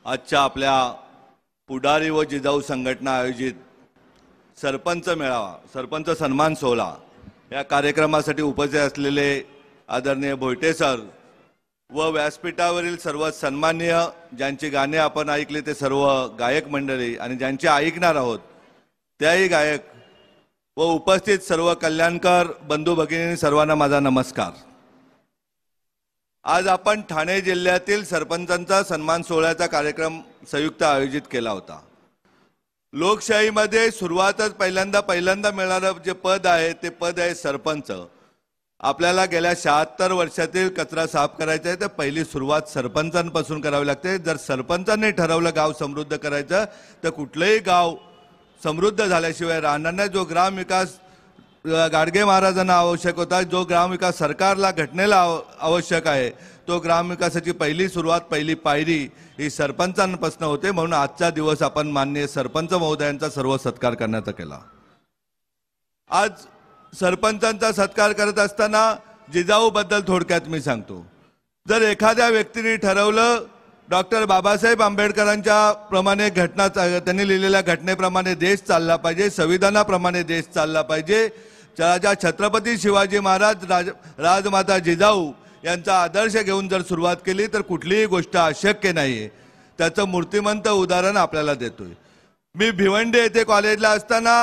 आजच्या आपल्या पुढारी व जिजाऊ संघटना आयोजित सरपंच मेळावा सरपंच सन्मान सोहळा या कार्यक्रमासाठी उपस्थित असलेले आदरणीय भोयटे सर व व्यासपीठावरील सर्व सन्माननीय ज्यांची गाणे आपण ऐकले ते सर्व गायक मंडळी आणि ज्यांचे ऐकणार आहोत त्याही गायक व उपस्थित सर्व कल्याणकर बंधू भगिनी सर्वांना माझा नमस्कार। आज आपण ठाणे जिल्ह्यातील सरपंचांचा सन्मान सोहळ्याचा कार्यक्रम संयुक्त आयोजित केला होता। लोकशाहीमध्ये सुरुवातच पहिल्यांदा मिळणारं जे पद आहे ते पद आहे सरपंच। आपल्याला गेल्या 76 वर्षातील कचरा साफ करायचा आहे तर पहिली सुरुवात सरपंचांपासून करावी लागते। जर सरपंचांनी ठरवलं गाव समृद्ध करायचं तर कुठलंही गाव समृद्ध झाल्याशिवाय राहणार नाही। जो ग्राम विकास गाडगे महाराजांना आवश्यक होता, जो ग्राम विकास सरकारला घटनेला आवश्यक आहे, तो ग्राम विकासाची पहिली सुरुवात पहिली पायरी ही सरपंचांपासून होते। म्हणून आजचा दिवस आपण माननीय सरपंच महोदयांचा सर्व सत्कार करण्याचा केला। आज सरपंचांचा सत्कार करत असताना जिजाऊ बद्दल थोडक्यात मी सांगतो। जर एखाद्या व्यक्तीने ठरवलं डॉक्टर बाबासाहेब आंबेडकरांच्या प्रमाणे घटना त्यांनी लिहिलेल्या घटनेप्रमाणे देश चालला पाहिजे, संविधानाप्रमाणे देश चालला पाहिजे, राजा छत्रपती शिवाजी महाराज राजमाता जिजाऊ यांचा आदर्श घेऊन जर सुरुवात केली तर कुठलीही गोष्ट अशक्य नाहीये। त्याचं मूर्तिमंत उदाहरण आपल्याला देतोय। मी भिवंडी येथे कॉलेजला असताना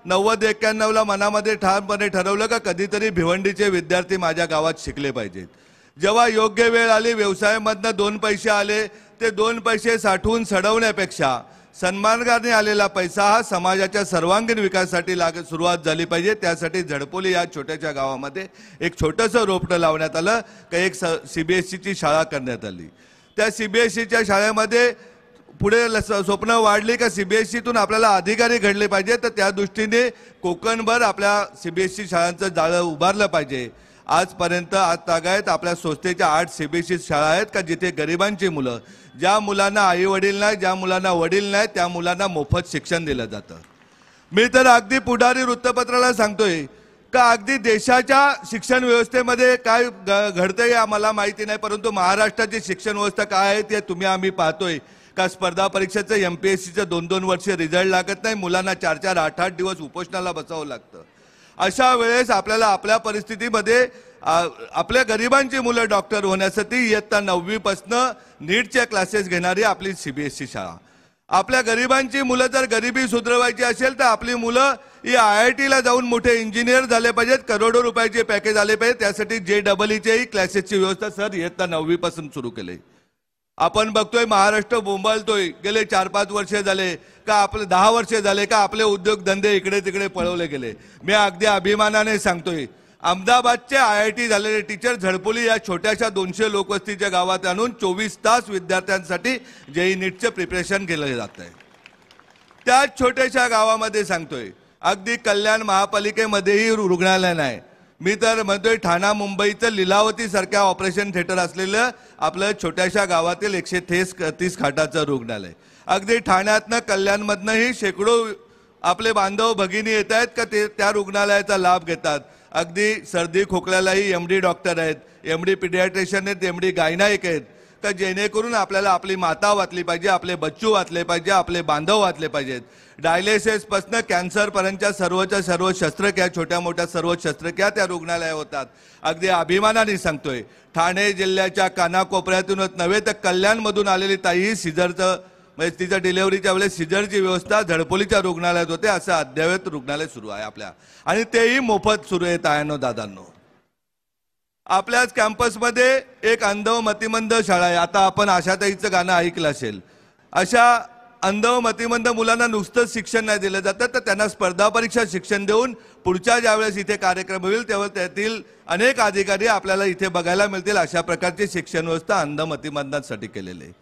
90-91ला मनामध्ये ठामपणे ठरवलं का कधीतरी भिवंडीचे विद्यार्थी माझ्या गावात शिकले पाहिजेत। जेव्हा योग्य वेळ आली, व्यवसायामधनं 2 पैसे आले, ते 2 पैसे साठवून सडवण्यापेक्षा सन्मानकाने आलेला पैसा हा समाजाच्या सर्वांगीण विकासासाठी सुरुवात झाली पाहिजे। त्यासाठी झडपोली या छोट्याशा गावामध्ये एक छोटंसं रोपटं लावण्यात आलं का एक CBSEची शाळा करण्यात आली। त्या CBSEच्या शाळेमध्ये पुढे स्वप्न वाढली का CBSEतून आपल्याला अधिकारी घडले पाहिजे, तर त्या दृष्टीने कोकणभर आपल्या CBSE शाळांचं जाळं उभारलं पाहिजे। आजपर्यंत आज तागायत आपल्या संस्थेच्या 8 CBSE शाळा आहेत का जिथे गरिबांची मुलं, ज्या मुलांना आई वडील नाही, ज्या मुलांना वडील नाही, त्या मुलांना मोफत शिक्षण दिलं जातं। मी तर अगदी पुढारी वृत्तपत्राला सांगतोय का अगदी देशाच्या शिक्षण व्यवस्थेमध्ये काय घडतंय आम्हाला माहिती नाही, परंतु महाराष्ट्राची शिक्षण व्यवस्था काय आहे ते आम्ही पाहतोय का स्पर्धा परीक्षेचं MPSCचं 2-2 वर्ष रिझल्ट लागत नाही, मुलांना 4-4, 8-8 दिवस उपोषणाला बसावं लागतं। अशा वेळेस आपल्याला आपल्या परिस्थितीमध्ये आपल्या गरिबांची मुलं डॉक्टर होण्यासाठी इयत्ता 9वी पासून नीटचे क्लासेस घेणारी आपली CBSE शाळा। आपल्या गरिबांची मुलं जर गरिबी सुधारवायची असेल तर आपली मुलं ही IITला जाऊन मोठे इंजिनियर झाले पाहिजेत, करोडो रुपयाचे पॅकेज आले पाहिजे। त्यासाठी JEEचेही क्लासेसची व्यवस्था सर इयत्ता 9वी पासून सुरू केली। आपण बघतोय महाराष्ट्र बोंबालतोय, गेले 4-5 वर्ष झाले का आपले 10 वर्ष झाले का आपले उद्योगधंदे इकडे तिकडे पळवले गेले। मी अगदी अभिमानाने सांगतोय अहमदाबादचे IIT झालेले टीचर झडपोली या छोट्याशा 200 लोकवस्तीच्या गावात आणून 24 तास विद्यार्थ्यांसाठी JEE नीटचे प्रिपरेशन केले जात आहे। त्याच छोट्याशा गावामध्ये सांगतोय अगदी कल्याण महापालिकेमध्येही रुग्णालय नाही। मी तर म्हणतोय ठाणा मुंबईचं लीलावती सारख्या ऑपरेशन थिएटर असलेलं आपलं छोट्याशा गावातील 130 खाटाचं रुग्णालय। अगदी ठाण्यातनं कल्याणमधनंही शेकडो आपले बांधव भगिनी येत आहेत का ते त्या रुग्णालयाचा लाभ घेतात। अगदी सर्दी खोकल्यालाही MD डॉक्टर आहेत, MD पिडियाट्रिशियन आहेत, MD गायनाईक आहेत का जेणेकरून आपल्याला आपली माता वाचली पाहिजे, आपले बच्चू वाचले पाहिजे, आपले बांधव वाचले पाहिजेत। डायलिसिस पासून कॅन्सर पर्यंतच्या सर्व शस्त्रक्रिया, छोट्या मोठ्या सर्व शस्त्रक्रिया त्या रुग्णालयात होतात। अगदी अभिमानाने सांगतोय ठाणे जिल्ह्याच्या कानाकोपऱ्यातूनच नव्हे तर कल्याणमधून आलेली ताई सिझरचं म्हणजे तिच्या डिलिव्हरीच्या वेळेस सिझरची व्यवस्था झडपोलीच्या रुग्णालयात होते। असं अद्ययावत रुग्णालय सुरू आहे आपल्या आणि तेही मोफत सुरू आहे। तायांनो दादांनो, आपल्याच कॅम्पसमध्ये एक अंध व मतिमंद शाळा आहे। आता आपण आशाताईचं गाणं ऐकलं असेल। अशा अंध व मतिमंद मुलांना नुसतं शिक्षण नाही दिलं जातं तर त्यांना स्पर्धा परीक्षा शिक्षण देऊन पुढच्या ज्यावेळेस इथे कार्यक्रम होईल तेव्हा त्यातील अनेक अधिकारी आपल्याला इथे बघायला मिळतील। अशा प्रकारची शिक्षण व्यवस्था अंध मतिमंदांसाठी केलेली आहे।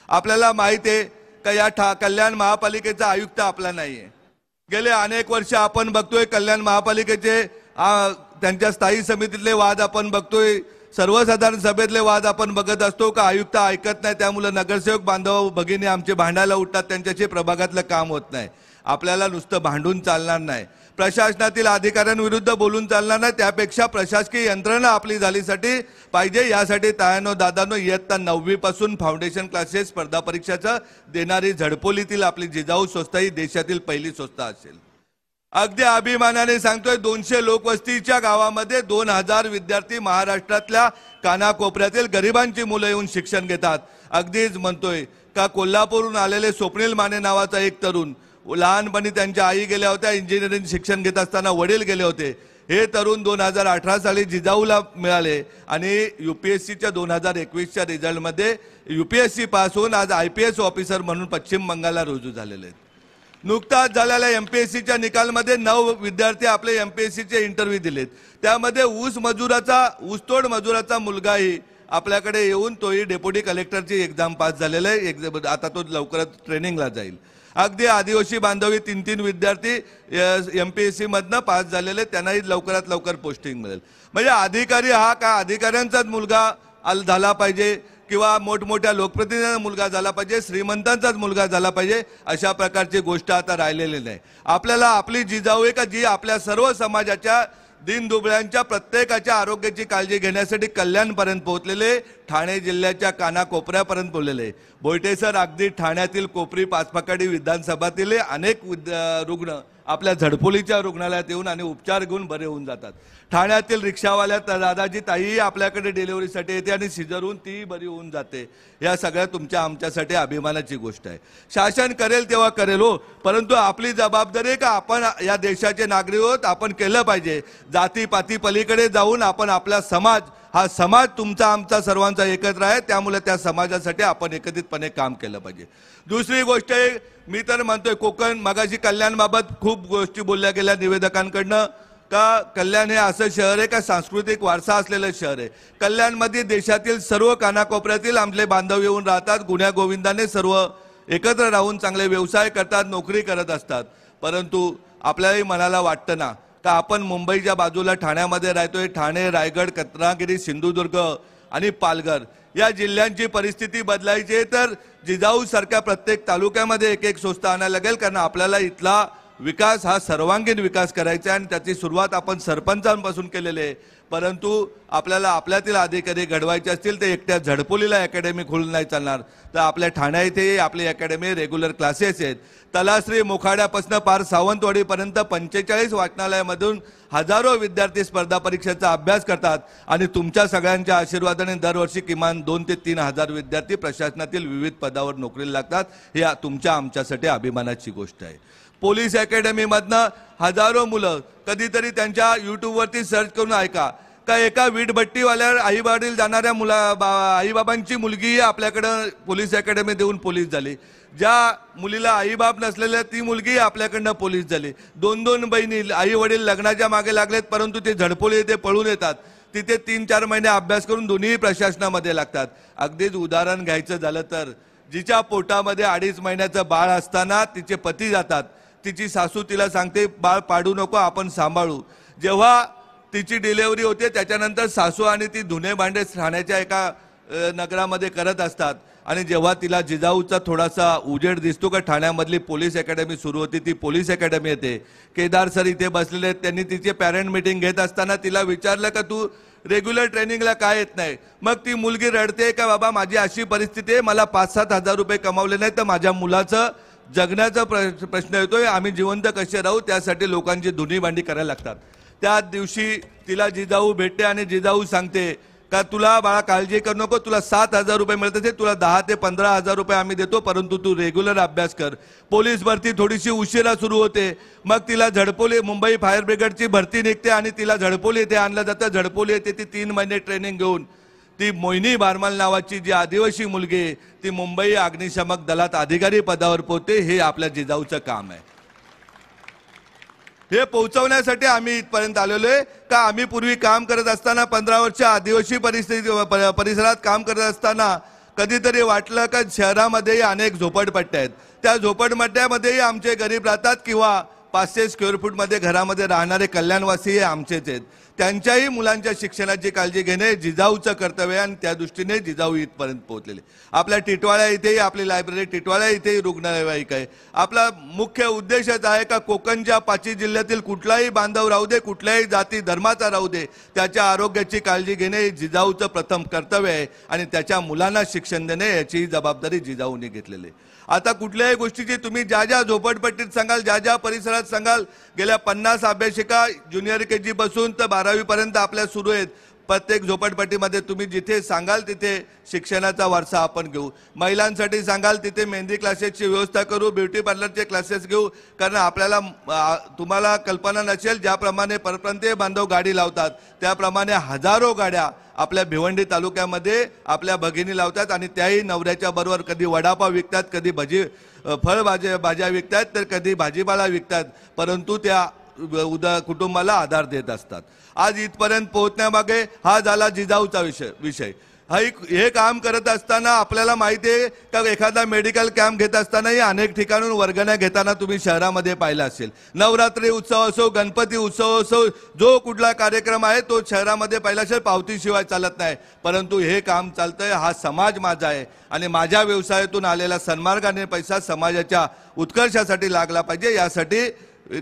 आपल्याला माहिती आहे का या कल्याण महापालिकेचा आयुक्त आपला नाहीये। गेले अनेक वर्ष आपण बघतोय कल्याण महापालिकेचे त्यांच्या स्थायी समितीतले वाद आपण बघतोय, सर्वसाधारण सभेतले वाद आपण बघत असतो का आयुक्त ऐकत नाही, त्यामुळे नगरसेवक बांधव भगिनी आमचे भांडायला उठतात, त्यांच्याशी प्रभागातलं काम होत नाही। आपल्याला नुसतं भांडून चालणार नाही, प्रशासनातील अधिकाऱ्यांविरुद्ध बोलून चालणार नाही, त्यापेक्षा प्रशासकीय यंत्रणा आपली झालीसाठी पाहिजे। यासाठी तायानो दादानो इयत्ता 9वी पासून फाउंडेशन क्लासेस स्पर्धा परीक्षाचं देणारी झडपोलीतील आपली जिजाऊ संस्था ही देशातील पहिली संस्था असेल। अगदी अभिमानाने सांगतोय, 200 लोकवस्तीच्या गावामध्ये 2000 विद्यार्थी महाराष्ट्रातल्या कानाकोपऱ्यातील गरिबांची मुलं येऊन शिक्षण घेतात। अगदीच म्हणतोय का कोल्हापूरहून आलेले स्वप्नील माने नावाचा एक तरुण, लहानपणी त्यांच्या आई गेल्या होत्या, इंजिनिअरिंग शिक्षण घेत असताना वडील गेले होते। हे तरुण 2018 साली जिजाऊला मिळाले आणि UPSCच्या 2021च्या रिझल्टमध्ये UPSC पास होऊन आज IPS ऑफिसर म्हणून पश्चिम बंगालला रुजू झालेले आहेत। नुकताच झालेल्या MPSCच्या निकालमध्ये 9 विद्यार्थी आपले MPSCचे इंटरव्ह्यू दिलेत, त्यामध्ये ऊसतोड मजुराचा मुलगाही आपल्याकडे येऊन तोही डेप्युटी कलेक्टरची एक्झाम पास झालेला आहे। आता तो लवकरच ट्रेनिंगला जाईल। अगदी आदिवासी बांधवी 3 विद्यार्थी MPSC मधनं पास झालेले, त्यांनाही लवकरात लवकर पोस्टिंग मिळेल। म्हणजे अधिकारी हा का अधिकाऱ्यांचाच मुलगा झाला पाहिजे किंवा मोठमोठ्या लोकप्रतिनिधींचा मुलगा झाला पाहिजे, श्रीमंतांचाच मुलगा झाला पाहिजे, अशा प्रकारची गोष्ट आता राहिलेली नाही। आपल्याला आपली जिजाऊ आहे का जी आपल्या सर्व समाजाच्या दीनदुबळ्यांच्या प्रत्येकाच्या आरोग्याची काळजी घेण्यासाठी कल्याणपर्यंत पोहोचलेले, ठाणे जिल्ह्याच्या कानाकोपऱ्यापर्यंत पोहोचलेले। बोयटे सर, अगदी ठाण्यातील कोपरी पाचपकाडी विधानसभातील अनेक रुग्ण आपल्या झडपोलीच्या रुग्णालयात येऊन आणि उपचार घेऊन बरे होऊन जातात। ठाण्यातील रिक्षावाल्या दादाजी ताई आपल्याकडे डिलिव्हरीसाठी येते आणि सिजरहून ती बरी होऊन जाते। या सगळ्या तुमच्या आमच्यासाठी अभिमानाची गोष्ट आहे। शासन करेल तेव्हा करेल हो, परंतु आपली जबाबदारी का आपण या देशाचे नागरिक आहोत, आपण केलं पाहिजे। जातीपाती पलीकडे जाऊन आपण आपला हा समाज तुमचा आमचा सर्वांचा एकत्र आहे, त्यामुळे त्या समाजासाठी आपण एकत्रितपणे काम केलं पाहिजे। दुसरी गोष्ट आहे, मी तर म्हणतोय कोकण, मगाशी कल्याणबाबत खूप गोष्टी बोलल्या गेल्या निवेदकांकडनं का कल्याण हे असं शहर आहे का सांस्कृतिक वारसा असलेलं शहर आहे। कल्याणमध्ये देशातील सर्व कानाकोपऱ्यातील आमचे बांधव येऊन राहतात, गुण्या गोविंदाने सर्व एकत्र राहून चांगले व्यवसाय करतात, नोकरी करत असतात। परंतु आपल्यालाही मनाला वाटतं ना का आपण मुंबईच्या बाजूला ठाण्यामध्ये राहतोय, ठाणे, रायगड, रत्नागिरी, सिंधुदुर्ग आणि पालघर या जिल्ह्यांची परिस्थिती बदलायची आहे तर जिजाऊ सारख्या प्रत्येक तालुक्यामध्ये एक संस्था आणायला लागेल, कारण आपल्याला इथला विकास हा सर्वांगीण विकास करायचा आहे आणि त्याची सुरुवात आपण सरपंचांपासून केलेली आहे। परंतु आपल्याला आपल्यातील अधिकारी घडवायचे असतील ते एकट्या झडपोलीला अकॅडमी खोलून नाही चालणार, तर आपल्या ठाण्या इथे आपली अकॅडमी रेग्युलर क्लासेस आहेत। तलाश्री मोखाड्यापासून पार सावंतवाडीपर्यंत 45 वाचनालयामधून हजारो विद्यार्थी स्पर्धा परीक्षेचा अभ्यास करतात आणि तुमच्या सगळ्यांच्या आशीर्वादाने दरवर्षी किमान 2 ते 3 हजार विद्यार्थी प्रशासनातील विविध पदावर नोकरीला लागतात। ही तुमच्या आमच्यासाठी अभिमानाची गोष्ट आहे। पोलीस अकॅडमीमधनं हजारो मुलं, कधीतरी त्यांच्या यूट्यूबवरती सर्च करून ऐका का एका वीटभट्टीवाल्यावर आई वडील जाणाऱ्या आईबाबांची मुलगी आपल्याकडं पोलीस अकॅडमी देऊन पोलीस झाली। ज्या मुलीला आईबाप नसलेल्या ती मुलगी आपल्याकडनं पोलीस झाली। 2 बहिणी आई वडील लग्नाच्या मागे लागलेत, परंतु ते झडपोली येते पळून येतात, तिथे 3-4 महिने अभ्यास करून दोन्ही प्रशासनामध्ये लागतात। अगदीच उदाहरण घ्यायचं झालं तर जिच्या पोटामध्ये 2.5 महिन्याचं बाळ असताना तिचे पती जातात, तिची सासू तिला सांगते बाळ पाडू नको, आपण सांभाळू। जेव्हा तिची डिलिव्हरी होते त्याच्यानंतर सासू आणि ती धुणे भांडे ठाण्याच्या एका नगरामध्ये करत असतात आणि जेव्हा तिला जिजाऊचा थोडासा उजेड दिसतो का ठाण्यामधली पोलीस अकॅडमी सुरू होती, ती पोलीस अकॅडमी येते। केदार सर इथे बसलेले आहेत, त्यांनी तिचे पॅरेंट मीटिंग घेत असताना तिला विचारलं का तू रेग्युलर ट्रेनिंगला काय येत नाही? मग ती मुलगी रडते का बाबा माझी अशी परिस्थिती आहे, मला 5-7 हजार रुपये कमावले नाही तर माझ्या मुलाचं जगण्याचा प्रश्न येतोय, आम्ही जिवंत कसे राहू, त्यासाठी लोकांची धुणी भांडी करायला लागतात। त्या दिवशी तिला जिजाऊ भेटते आणि जिजाऊ सांगते का तुला बाळा काळजी करू नको, तुला 7,000 रुपये मिळत असेल, तुला 10 ते 15,000 रुपये आम्ही देतो, परंतु तू रेग्युलर अभ्यास कर। पोलीस भरती थोडीशी उशिरा सुरू होते, मग तिला झडपोली मुंबई फायर ब्रिगेडची भरती निघते आणि तिला झडपोली येथे आणलं जातं। झडपोली येथे ती 3 महिने ट्रेनिंग घेऊन ती मोहिनी बारमाल नावाची जी आदिवासी मुलगी ती मुंबई अग्निशमक दलात अधिकारी पदावर पोहोचते। हे आपल्या जिजाऊचं काम आहे। हे पोहोचवण्यासाठी आम्ही इथपर्यंत आलेलो आहे का आम्ही पूर्वी काम करत असताना 15 वर्ष आदिवासी परिसरात काम करत असताना कधीतरी वाटलं का शहरामध्ये अनेक झोपडपट्ट्या आहेत, त्या झोपडपट्ट्यामध्येही आमचे गरीब राहतात किंवा 500 स्क्वेअर फूटमध्ये घरामध्ये राहणारे कल्याणवासी हे आमचेच आहेत। त्यांच्याही मुलांच्या शिक्षणाची काळजी घेणे जिजाऊचं कर्तव्य आहे आणि त्या दृष्टीने जिजाऊ इथपर्यंत पोहोचलेले. आपल्या टिटवाळा इथेही आपली लायब्ररी, टिटवाळा इथेही रुग्णवाहिका आहे. आपला मुख्य उद्देशच आहे का कोकणच्या 5 जिल्ह्यातील कुठलाही बांधव राहू दे, कुठल्याही जाती धर्माचा राहू दे, त्याच्या आरोग्याची काळजी घेणे हे जिजाऊचं प्रथम कर्तव्य आहे आणि त्याच्या मुलांना शिक्षण देणे याची जबाबदारी जिजाऊने घेतलेली आहे. आता कुठल्याही गोष्टीची तुम्ही ज्या ज्या झोपडपट्टीत सांगाल, ज्या ज्या परिसरात सांगाल, गेल्या 50 अभ्यासिका ज्युनियर KG पासून तर 12वी पर्यंत आपल्या सुरू आहेत. प्रत्येक झोपडपट्टीमध्ये तुम्ही जिथे सांगाल तिथे शिक्षणाचा वारसा आपण घेऊ. महिलांसाठी सांगाल तिथे मेहंदी क्लासेसची व्यवस्था करू, ब्युटी पार्लरचे क्लासेस घेऊ. कारण आपल्याला तुम्हाला कल्पना नसेल, ज्याप्रमाणे परप्रांतीय बांधव गाडी लावतात त्याप्रमाणे हजारो गाड्या आपल्या भिवंडी तालुक्यामध्ये आपल्या भगिनी लावतात आणि त्याही नवऱ्याच्या बरोबर कधी वडापाव विकतात, कधी भाज्या विकतात, तर कधी भाजीपाला विकतात, परंतु त्या कुटुंबाला आधार देत असतात. आज इथपर्यंत पोहोचण्यामागे हा झाला जिजाऊचा विषय. हे काम करत असताना आपल्याला माहिती आहे का, एखादा मेडिकल कॅम्प घेत असतानाही अनेक ठिकाणून वर्गण्या घेताना तुम्ही शहरामध्ये पाहिलं असेल. नवरात्री उत्सव असो, गणपती उत्सव असो, जो कुठला कार्यक्रम आहे तो शहरामध्ये पाहिला असेल, पावतीशिवाय चालत नाही. परंतु हे काम चालतंय, हा समाज माझा आहे आणि माझ्या व्यवसायातून आलेला सन्मार्गाने पैसा समाजाच्या उत्कर्षासाठी लागला पाहिजे. यासाठी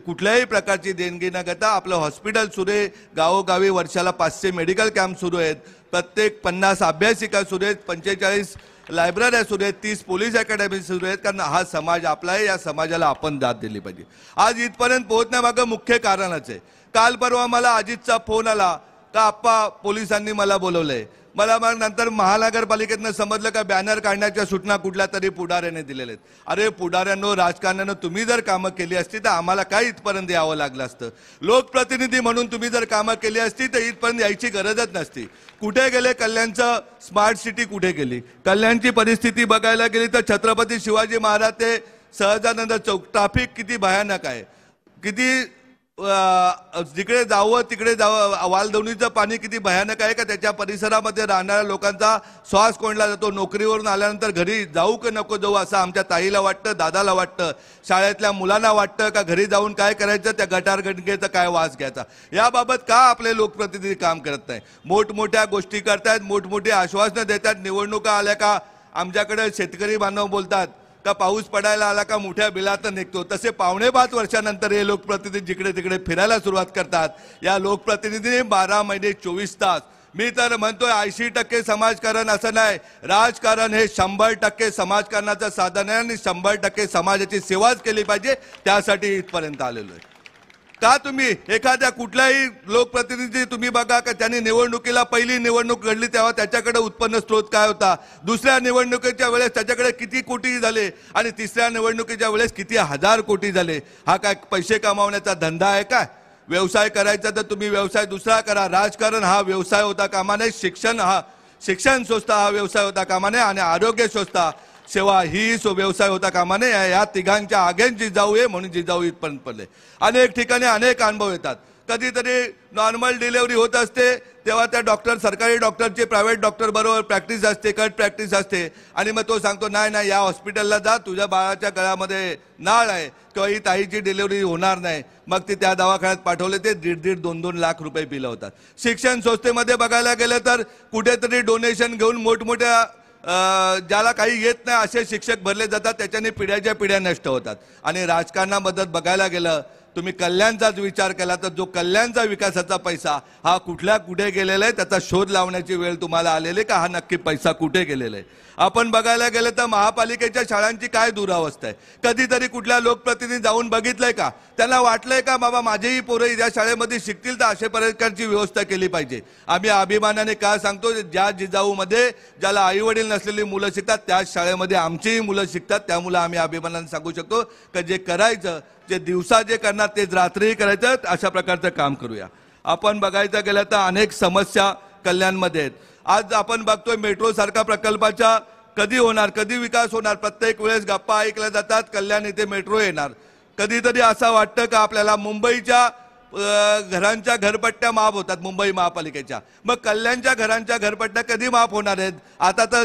कुठल्याही प्रकारची देणगी न घेता आपलं हॉस्पिटल सुरू आहे, गावोगावी वर्षाला 500 मेडिकल कॅम्प सुरू आहेत, प्रत्येक 50 अभ्यासिका सुरू आहेत, 45 लायब्रऱ्या सुरू आहेत, 30 पोलीस अकॅडमी सुरू आहेत. कारण हा समाज आपला आहे, या समाजाला आपण दाद दिली पाहिजे. आज इथपर्यंत पोहोचण्यामागं मुख्य कारणच आहे. काल परवा मला अजितचा फोन आला का आप्पा पोलिसांनी मला बोलवलंय. मला मग नंतर महानगरपालिकेतनं समजलं का बॅनर काढण्याच्या सूचना कुठल्या तरी पुढाऱ्याने दिलेल्या आहेत. अरे पुढाऱ्यांनो, राजकारण्यानं तुम्ही जर कामं केली असती तर आम्हाला काय इथपर्यंत यावं लागलं असतं. लोकप्रतिनिधी म्हणून तुम्ही जर कामं केली असती तर इथपर्यंत यायची गरजच नसती. कुठे गेले कल्याणचं स्मार्ट सिटी, कुठे गेली कल्याणची परिस्थिती बघायला गेली तर छत्रपती शिवाजी महाराज ते सहजानंद चौक ट्रॅफिक किती भयानक आहे, किती जिकडे जावं तिकडे जावं, वालधवणीचं पाणी किती भयानक आहे का त्याच्या परिसरामध्ये राहणाऱ्या लोकांचा श्वास कोंडला जातो. नोकरीवरून आल्यानंतर घरी जाऊ की नको जाऊ असं आमच्या ताईला वाटतं, दादाला वाटतं, शाळेतल्या मुलांना वाटतं का घरी जाऊन काय करायचं, त्या गटार गणगेचा काय वास घ्यायचा. याबाबत का आपले लोकप्रतिनिधी काम करत नाही. मोठमोठ्या गोष्टी करतायत, मोठमोठी आश्वासनं देतात. निवडणुका आल्या का आमच्याकडे शेतकरी बांधव बोलतात का पाऊस पडायला आला का मोठ्या बिलात निघतो. तसे 4.5 वर्षानंतर हे लोकप्रतिनिधी जिकडे तिकडे फिरायला सुरुवात करतात. या लोकप्रतिनिधीने 12 महिने 24 तास, मी तर म्हणतोय 80% समाजकारण असं नाही, राजकारण हे 100% समाजकारणाचं साधन आहे आणि 100% समाजाची सेवाच केली पाहिजे. त्यासाठी इथपर्यंत आलेलो आहे. का तुम्ही एखाद्या कुठल्याही लोकप्रतिनिधी तुम्ही बघा का त्यांनी निवडणुकीला, पहिली निवडणूक घडली तेव्हा त्याच्याकडे उत्पन्न स्रोत काय होता, दुसऱ्या निवडणुकीच्या वेळेस त्याच्याकडे किती कोटी झाले आणि तिसऱ्या निवडणुकीच्या वेळेस किती हजार कोटी झाले. हा काय पैसे कमावण्याचा धंदा आहे काय? व्यवसाय करायचा तर तुम्ही व्यवसाय दुसरा करा. राजकारण हा व्यवसाय होता कामा नये, शिक्षण संस्था हा व्यवसाय होता कामा नये आणि आरोग्य संस्था सेवा ही व्यवसाय होता कामा नये. या तिघांच्या आगेन जिजाऊ आहे म्हणून जिजाऊ इथपर्यंत पडले. अनेक ठिकाणी अनेक अनुभव येतात. कधीतरी नॉर्मल डिलिव्हरी होत असते तेव्हा त्या डॉक्टर, सरकारी डॉक्टरची प्रायव्हेट डॉक्टर बरोबर प्रॅक्टिस असते, कट प्रॅक्टिस असते आणि मग तो सांगतो नाही नाही या हॉस्पिटलला जा, तुझ्या बाळाच्या गळ्यामध्ये नाळ आहे किंवा ही ताईची डिलिव्हरी होणार नाही. मग ते त्या दवाखान्यात पाठवले, ते 1.5 2-2 लाख रुपये बिल होतात. शिक्षण संस्थेमध्ये बघायला गेलं तर कुठेतरी डोनेशन घेऊन मोठमोठ्या ज्याला काही येत नाही असे शिक्षक भरले जातात, त्याच्याने पिढ्याच्या पिढ्या नष्ट होतात. आणि राजकारणाबद्दल बघायला गेलं तुम्ही कल्याणचाच विचार केला तर जो कल्याणचा विकासाचा पैसा हा कुठे गेलेला आहे त्याचा शोध लावण्याची वेळ तुम्हाला आलेली का हा नक्की पैसा कुठे गेलेला आहे. आपण बघायला गेलं तर महापालिकेच्या शाळांची काय दुरावस्था आहे. कधीतरी कुठल्या लोकप्रतिनिधी जाऊन बघितलंय का? त्यांना वाटलंय का बाबा माझेही पोरं या शाळेमध्ये शिकतील तर अशा प्रकारची व्यवस्था केली पाहिजे. आम्ही अभिमानाने काय सांगतो, ज्या जिजाऊमध्ये ज्याला आई वडील नसलेली मुलं शिकतात त्याच शाळेमध्ये आमचीही मुलं शिकतात. त्यामुळे आम्ही अभिमानाने सांगू शकतो की जे करायचं, जे दिवसा जे करणार तेच रात्रीही करायचं, अशा प्रकारचं काम करूया. आपण बघायचं गेलं तर अनेक समस्या कल्याणमध्ये आहेत. आज आपण बघतोय मेट्रो सारखा प्रकल्पाच्या कधी होणार, कधी विकास होणार. प्रत्येक वेळेस गप्पा ऐकल्या जातात कल्याण इथे मेट्रो येणार. कधीतरी असं वाटतं का आपल्याला मुंबईच्या घरांच्या घरपट्ट्या माफ होतात मुंबई महापालिकेच्या, मग कल्याणच्या घरांच्या घरपट्ट्या कधी माफ होणार आहेत? आता तर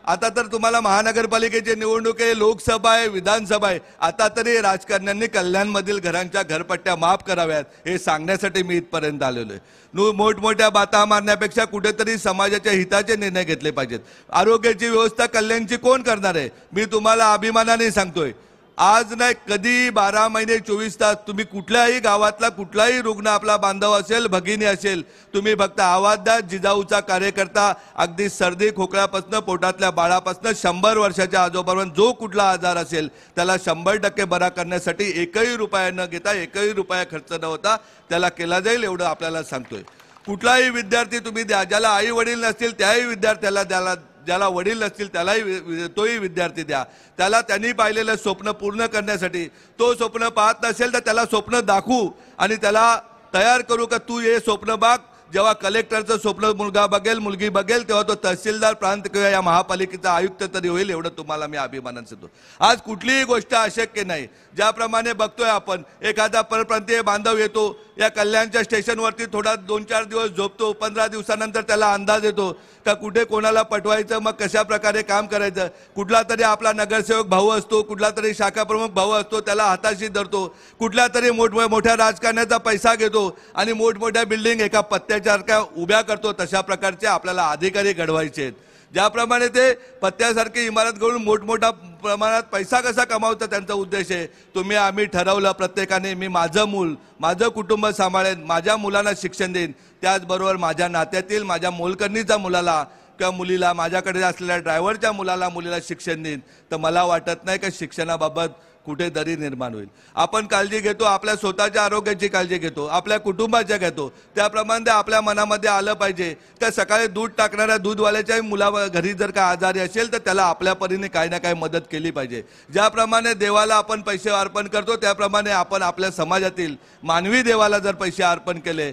आता तर तुम्हाला महानगरपालिकेची निवडणूक आहे, लोकसभा आहे, विधानसभा आहे. आता तरी राजकारण्यांनी कल्याणमधील घरांच्या घरपट्ट्या माफ कराव्यात हे सांगण्यासाठी मी इथपर्यंत आलेलो आहे. मोठमोठ्या बाता मारण्यापेक्षा कुठेतरी समाजाच्या हिताचे निर्णय घेतले पाहिजेत. आरोग्याची व्यवस्था कल्याणची कोण करणार आहे? मी तुम्हाला अभिमानाने सांगतोय, आज नाही कधी 12 महिने 24 तास तुम्ही कुठल्याही गावातला कुठलाही रुग्ण आपला बांधव असेल, भगिनी असेल, तुम्ही फक्त आवाज द्या. जिजाऊचा कार्यकर्ता अगदी सर्दी खोकल्यापासून पोटातल्या बाळापासून 100 वर्षाच्या आजोबापर्यंत जो कुठला आजार असेल त्याला 100% बरा करण्यासाठी एकही रुपया न घेता, एकही रुपया खर्च न होता त्याला केला जाईल एवढं आपल्याला सांगतोय. कुठलाही विद्यार्थी तुम्ही द्या, ज्याला आई वडील नसतील त्याही विद्यार्थ्याला द्याला, ज्याला वडील नसतील त्यालाही तोही विद्यार्थी द्या. त्याला त्यांनी पाहिलेलं स्वप्न पूर्ण करण्यासाठी, तो स्वप्न पाहत नसेल तर त्याला स्वप्न दाखवू आणि त्याला तयार करू का तू हे स्वप्न बाग. जेव्हा कलेक्टरचं स्वप्न मुलगा बघेल, मुलगी बघेल, तेव्हा तो तहसीलदार, प्रांत किंवा या महापालिकेचा आयुक्त तरी होईल एवढं तुम्हाला मी अभिमानाने सांगतो. आज कुठलीही गोष्ट अशक्य नाही. ज्याप्रमाणे बघतोय आपण, एखादा परप्रांतीय बांधव येतो या कल्याणच्या स्टेशनवरती, थोडा 2-4 दिवस झोपतो, 15 दिवसानंतर त्याला अंदाज येतो का कुठे कोणाला पटवायचं, मग कशा प्रकारे काम करायचं. कुठला तरी आपला नगरसेवक भाऊ असतो, कुठला तरी शाखा प्रमुख भाऊ असतो, त्याला हाताशी धरतो. कुठल्या तरी मोठ्या राजकारण्याचा पैसा घेतो आणि मोठमोठ्या बिल्डिंग एका पत्त्यासारख्या उभ्या करतो. तशा प्रकारचे आपल्याला अधिकारी घडवायचे आहेत. ज्याप्रमाणे ते पत्त्यासारखी इमारत घडवून मोठमोठ्या प्रमाणात पैसा कसा कमावता त्यांचा उद्देश आहे. आम्ही ठरवलं प्रत्येकाने, मी माझं मूल, माझं कुटुंब सांभाळेन, माझ्या मुलांना शिक्षण देईन, त्याचबरोबर माझ्या नात्यातील माझ्या मोलकरणीच्या मुलाला किंवा मुलीला, माझ्याकडे असलेल्या ड्रायव्हरच्या मुलाला मुलीला शिक्षण देईन. तर मला वाटत नाही का शिक्षणाबाबत कुठे दरी निर्माण होईल. आपण काळजी घेतो, आपल्या स्वतःच्या आरोग्याची काळजी घेतो, आपल्या कुटुंबाच्या घेतो, त्याप्रमाणे आपल्या मनामध्ये आलं पाहिजे त्या सकाळी दूध टाकणाऱ्या दूधवाल्याच्याही मुला घरी जर का आजारी असेल तर त्याला आपल्या परीने काही ना काही मदत केली पाहिजे. ज्याप्रमाणे देवाला आपण पैसे अर्पण करतो त्याप्रमाणे आपण आपल्या समाजातील मानवी देवाला जर पैसे अर्पण केले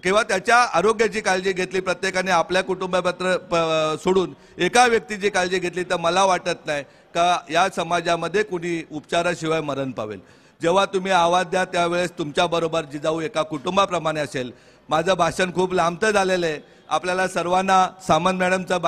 किंवा त्याच्या आरोग्याची काळजी घेतली, प्रत्येकाने आपल्या कुटुंबापत्र सोडून एका व्यक्तीची काळजी घेतली, तर मला वाटत नाही का या समाजामध्ये कुणी उपचाराशिवाय मरण पावेल. जेव्हा तुम्ही आवाज द्या त्यावेळेस तुमच्याबरोबर जिजाऊ एका कुटुंबाप्रमाणे असेल. माझं भाषण खूप लांबतं झालेलं आहे. आपल्याला सर्वांना सामंत मॅडमचं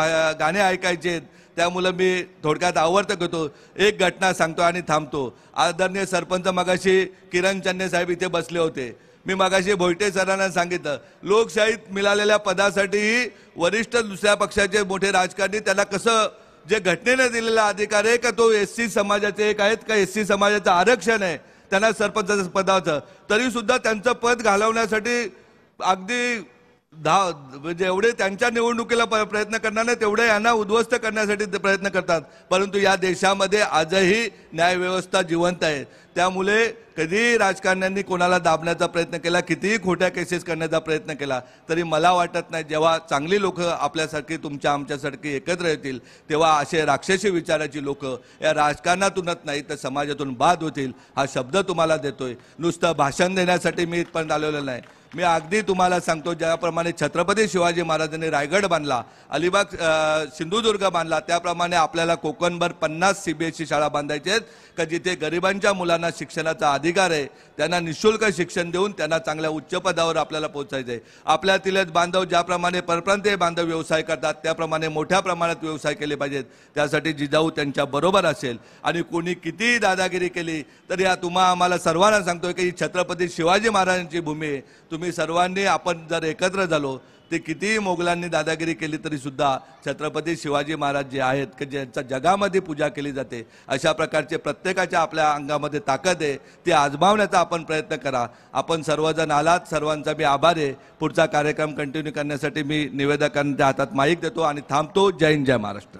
गाणे ऐकायचे आहेत, त्यामुळे मी थोडक्यात आवर्त घेतो. एक घटना सांगतो आणि थांबतो. आदरणीय सरपंच मगाशी किरण चन्ने साहेब इथे बसले होते. मी मगाशी भोईटे सरांना सांगितलं, लोकशाहीत मिळालेल्या पदासाठीही वरिष्ठ दुसऱ्या पक्षाचे मोठे राजकारणी त्यांना कसं, जे घटनेने दिलेला अधिकार आहे का तो SC समाजाचे एक आहेत का SC समाजाचं आरक्षण आहे त्यांना सरपंचाच्या पदाचं, तरी सुद्धा त्यांचं पद घालवण्यासाठी अगदी म्हणजे एवढे त्यांच्या निवडणुकीला प्रयत्न करणार नाही तेवढे यांना उद्ध्वस्त करण्यासाठी ते प्रयत्न करतात. परंतु या देशामध्ये आजही न्यायव्यवस्था जिवंत आहे. त्यामुळे कधीही राजकारण्यांनी कोणाला दाबण्याचा प्रयत्न केला, कितीही खोट्या केसेस करण्याचा प्रयत्न केला, तरी मला वाटत नाही जेव्हा चांगली लोक आपल्यासारखी तुमच्या आमच्यासारखी एकत्र येतील तेव्हा असे राक्षसी विचाराची लोक या राजकारणातूनच नाही तर समाजातून बाद होतील. हा शब्द तुम्हाला देतोय. नुसतं भाषण देण्यासाठी मी इथपर्यंत आलेलो नाही. मी अगदी तुम्हाला सांगतो, ज्याप्रमाणे छत्रपती शिवाजी महाराजांनी रायगड बांधला, अलिबाग सिंधुदुर्ग बांधला, त्याप्रमाणे आपल्याला कोकणभर 50 CBSE शाळा बांधायचे आहेत का जिथे गरिबांच्या मुलांना शिक्षणाचा अधिकार आहे, त्यांना निशुल्क शिक्षण देऊन त्यांना चांगल्या उच्च पदावर आपल्याला पोहोचायचं आहे. आपल्यातीलच बांधव ज्याप्रमाणे परप्रांतीय बांधव व्यवसाय करतात त्याप्रमाणे मोठ्या प्रमाणात व्यवसाय केले पाहिजेत. त्यासाठी जिजाऊ त्यांच्या बरोबर असेल. आणि कोणी कितीही दादागिरी केली तरी आम्हाला सर्वांना सांगतोय की छत्रपती शिवाजी महाराजांची भूमी आहे. तुम्ही सर्वांनी आपण जर एकत्र झालो, ते कितीही मोगलांनी दादागिरी केली तरी सुद्धा छत्रपती शिवाजी महाराज जे आहेत की ज्यांच्या जगामध्ये पूजा केली जाते, अशा प्रकारचे प्रत्येकाच्या आपल्या अंगामध्ये ताकद आहे, ती आजमावण्याचा आपण प्रयत्न करा. आपण सर्वजण आलात, सर्वांचा मी आभार आहे. पुढचा कार्यक्रम कंटिन्यू करण्यासाठी मी निवेदकांच्या हातात माईक देतो आणि थांबतो. जय हिंद, जय महाराष्ट्र.